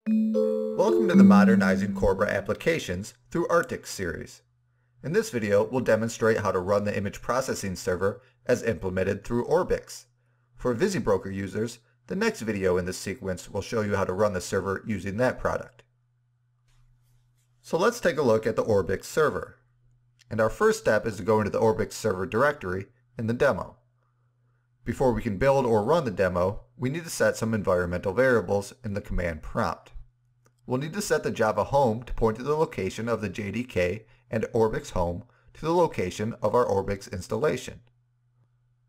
Welcome to the Modernizing CORBA Applications through Artix series. In this video, we'll demonstrate how to run the image processing server as implemented through Orbix. For VisiBroker users, the next video in this sequence will show you how to run the server using that product. So let's take a look at the Orbix server. And our first step is to go into the Orbix server directory in the demo. Before we can build or run the demo, we need to set some environmental variables in the command prompt. We'll need to set the Java home to point to the location of the JDK and Orbix home to the location of our Orbix installation.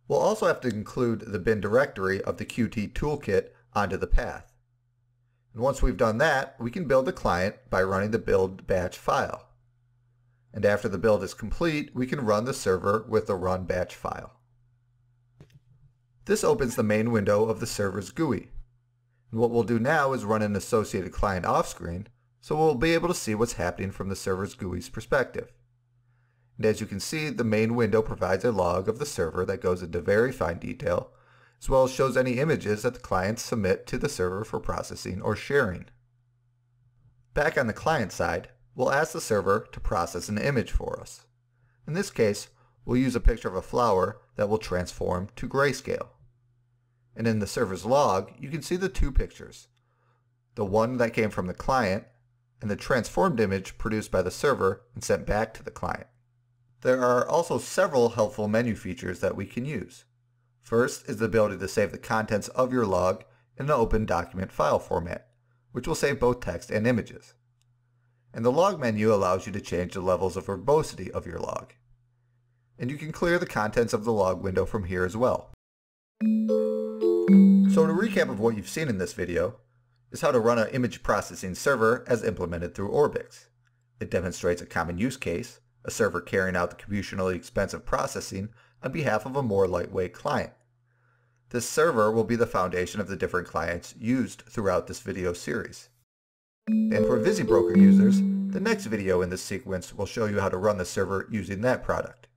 We'll also have to include the bin directory of the Qt toolkit onto the path. And once we've done that, we can build the client by running the build batch file. And after the build is complete, we can run the server with the run batch file. This opens the main window of the server's GUI. And what we'll do now is run an associated client off-screen, so we'll be able to see what's happening from the server's GUI's perspective. And as you can see, the main window provides a log of the server that goes into very fine detail, as well as shows any images that the clients submit to the server for processing or sharing. Back on the client side, we'll ask the server to process an image for us. In this case, we'll use a picture of a flower that will transform to grayscale. And in the server's log, you can see the two pictures, the one that came from the client and the transformed image produced by the server and sent back to the client. There are also several helpful menu features that we can use. First is the ability to save the contents of your log in an open document file format, which will save both text and images. And the log menu allows you to change the levels of verbosity of your log. And you can clear the contents of the log window from here as well. So to recap of what you've seen in this video is how to run an image processing server as implemented through Orbix. It demonstrates a common use case, a server carrying out the computationally expensive processing on behalf of a more lightweight client. This server will be the foundation of the different clients used throughout this video series. And for VisiBroker users, the next video in this sequence will show you how to run the server using that product.